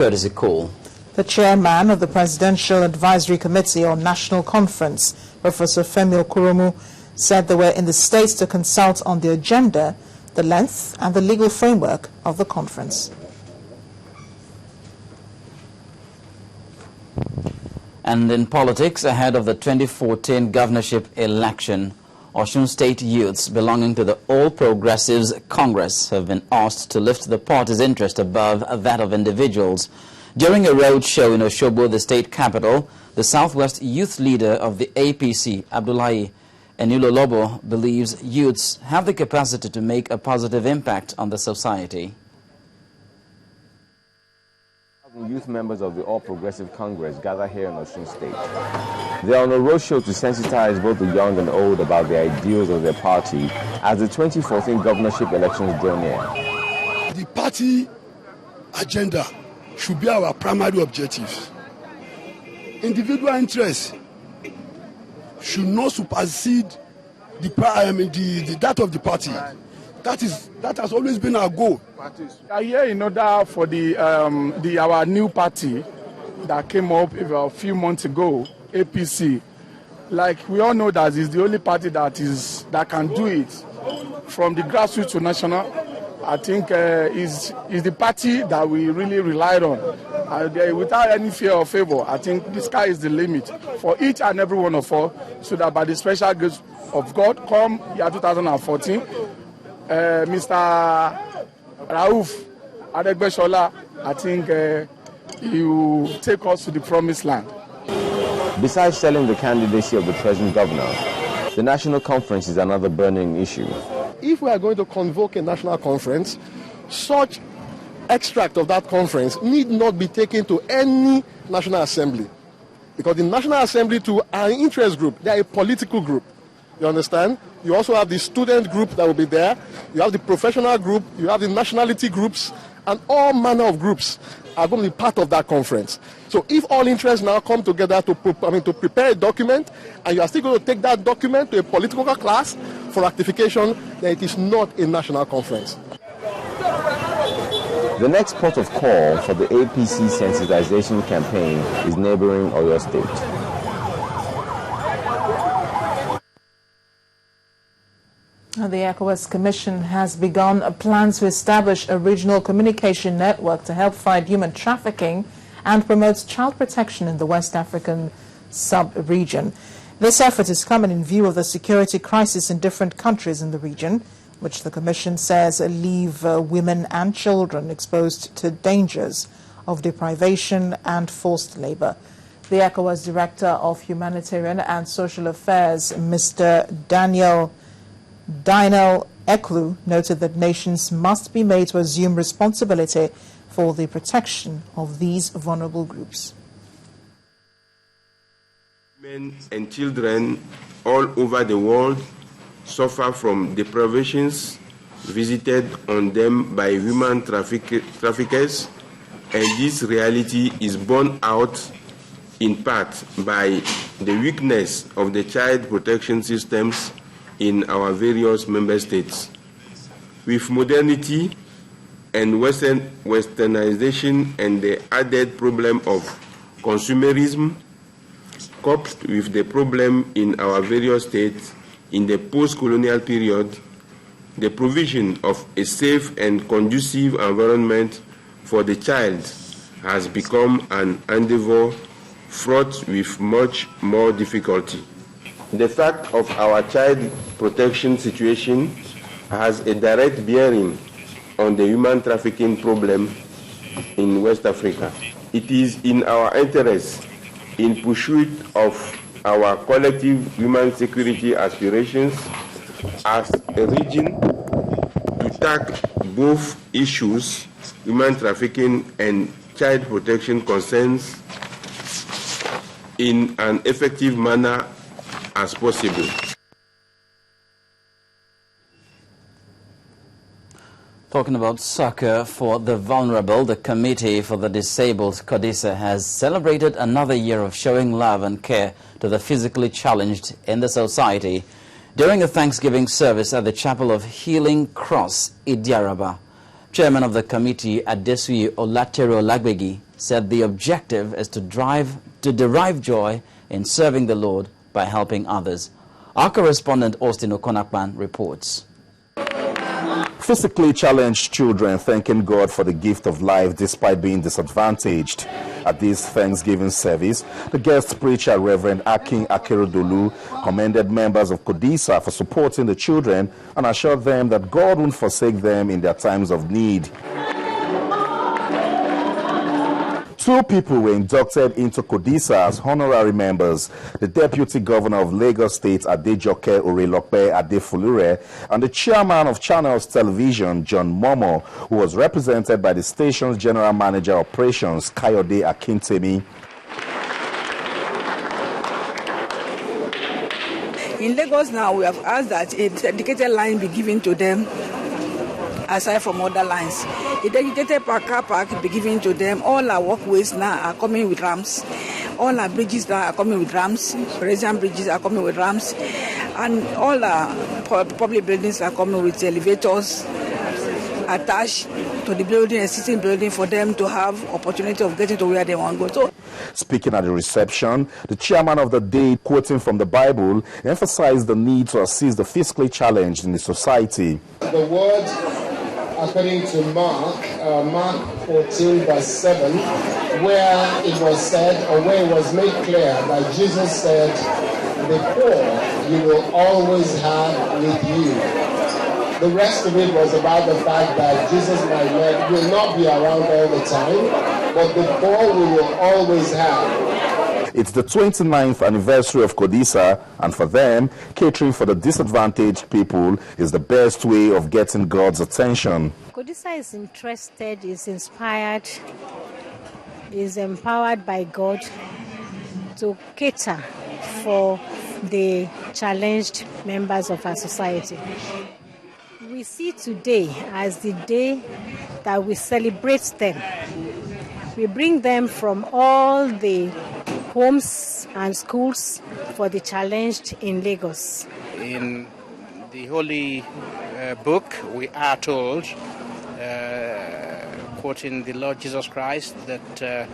Courtesy call. The chairman of the Presidential Advisory Committee on National Conference, Professor Femi Okuromu, said they were in the States to consult on the agenda, the length and the legal framework of the conference. And in politics, ahead of the 2014 governorship election, Osun State youths belonging to the All Progressives Congress have been asked to lift the party's interest above that of individuals. During a road show in Osogbo, the state capital, the Southwest youth leader of the APC, Abdullahi Enilolobo, believes youths have the capacity to make a positive impact on the society. Youth members of the All Progressive Congress gather here in Osun State. They are on a roadshow to sensitize both the young and old about the ideals of their party as the 2014 governorship elections draw near. The party agenda should be our primary objective. Individual interests should not supersede that of the party. That has always been our goal. We are here in order for our new party that came up a few months ago, APC. Like we all know, that is the only party that can do it from the grassroots to national. I think is the party that we really relied on. Without any fear or favor, I think the sky is the limit for each and every one of us, so that by the special grace of God, come year 2014, Mr. Rauf Adegbeshola, I think he will take us to the promised land. Besides selling the candidacy of the present governor, the national conference is another burning issue. If we are going to convoke a national conference, such extract of that conference need not be taken to any National Assembly. Because the National Assembly, to an interest group, they are a political group. You understand? You also have the student group that will be there. You have the professional group. You have the nationality groups. And all manner of groups are going to be part of that conference. So if all interests now come together to prepare a document, and you are still going to take that document to a political class for ratification, then it is not a national conference. The next port of call for the APC sensitization campaign is neighboring Oyo State. The ECOWAS Commission has begun plans to establish a regional communication network to help fight human trafficking and promote child protection in the West African sub-region. This effort is coming in view of the security crisis in different countries in the region, which the Commission says leave women and children exposed to dangers of deprivation and forced labor. The ECOWAS Director of Humanitarian and Social Affairs, Mr. Daniel Eklu, noted that nations must be made to assume responsibility for the protection of these vulnerable groups. Women and children all over the world suffer from deprivations visited on them by human traffickers, and this reality is borne out in part by the weakness of the child protection systems in our various member states. With modernity and westernization and the added problem of consumerism, coupled with the problem in our various states in the post-colonial period, the provision of a safe and conducive environment for the child has become an endeavor fraught with much more difficulty. The fact of our child protection situation has a direct bearing on the human trafficking problem in West Africa. It is in our interest, in pursuit of our collective human security aspirations as a region, to tackle both issues, human trafficking and child protection concerns, in an effective manner as possible. Talking about soccer for the vulnerable, the Committee for the Disabled, CODISA, has celebrated another year of showing love and care to the physically challenged in the society during a Thanksgiving service at the Chapel of Healing Cross, Idiaraba. Chairman of the committee, Adesuyi Olateru-Olagbegi, said the objective is to derive joy in serving the Lord by helping others. Our correspondent, Austin Okonakpan, reports. Physically challenged children thanking God for the gift of life despite being disadvantaged. At this Thanksgiving service, the guest preacher, Reverend Akin Akeredolu, commended members of CODISA for supporting the children and assured them that God won't forsake them in their times of need. 2 people were inducted into CODISA as honorary members: the Deputy Governor of Lagos State, Adejoke Orelope-Adefulire, and the Chairman of Channels Television, John Momo, who was represented by the station's General Manager Operations, Kayode Akintemi. In Lagos now, we have asked that a dedicated line be given to them aside from other lines. A dedicated car park be given to them. All our walkways now are coming with ramps. All our bridges now are coming with ramps. Pedestrian bridges are coming with ramps. And all our public buildings are coming with elevators attached to the building, existing building, for them to have opportunity of getting to where they want to go. So, speaking at the reception, the chairman of the day, quoting from the Bible, emphasized the need to assist the physically challenged in the society. The word, according to Mark 14 verse 7, where it was said, or where it was made clear that Jesus said, the poor you will always have with you. The rest of it was about the fact that Jesus will not be around all the time, but the poor we will always have. It's the 29th anniversary of CODISA, and for them, catering for the disadvantaged people is the best way of getting God's attention. CODISA is interested, is inspired, is empowered by God to cater for the challenged members of our society. We see today as the day that we celebrate them. We bring them from all the homes and schools for the challenged in Lagos. In the Holy Book, we are told, quoting the Lord Jesus Christ, that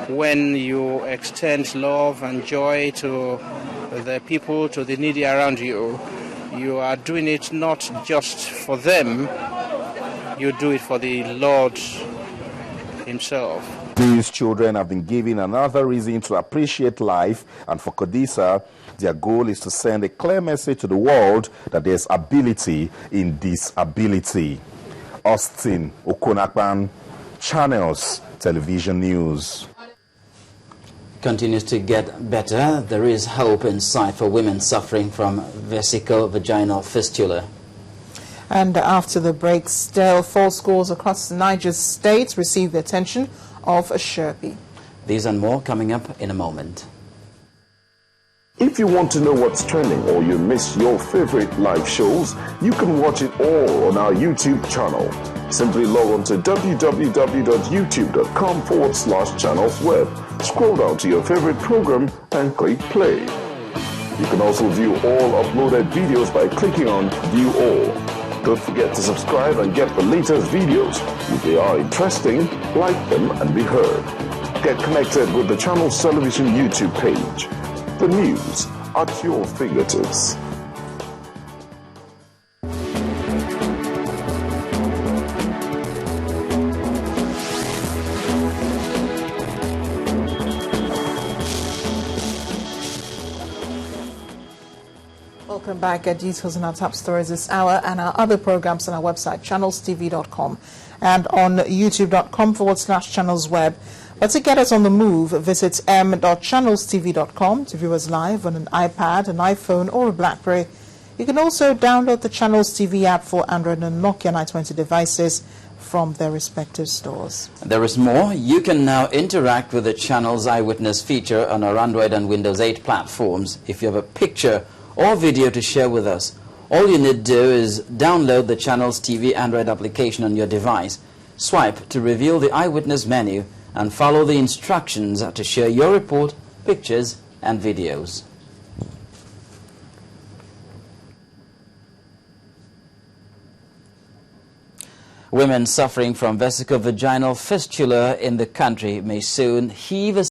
when you extend love and joy to the people, to the needy around you, you are doing it not just for them, you do it for the Lord Himself. These children have been given another reason to appreciate life, and for CODISA, their goal is to send a clear message to the world that there's ability in disability. Austin Okonakpan, Channels Television News. Continues to get better. There is hope in sight for women suffering from vesico-vaginal fistula. And after the break, still 4 schools across Niger State receive the attention of a Sherpy. These and more coming up in a moment. If you want to know what's trending or you miss your favorite live shows, you can watch it all on our YouTube channel. Simply log on to www.youtube.com/channelsweb. Scroll down to your favorite program and click play. You can also view all uploaded videos by clicking on View All. Don't forget to subscribe and get the latest videos. If they are interesting, like them and be heard. Get connected with the Channels Television YouTube page. The news at your fingertips. Welcome back. Details on our top stories this hour and our other programs on our website, channelstv.com, and on youtube.com/channelsweb. But to get us on the move, visit m.channelstv.com to view us live on an iPad, an iPhone, or a BlackBerry. You can also download the Channels TV app for Android and Nokia 920 devices from their respective stores. There is more. You can now interact with the Channels Eyewitness feature on our Android and Windows 8 platforms. If you have a picture or video to share with us, all you need to do is download the Channels TV Android application on your device, swipe to reveal the Eyewitness menu, and follow the instructions to share your report, pictures, and videos. Women suffering from vesicovaginal fistula in the country may soon heave a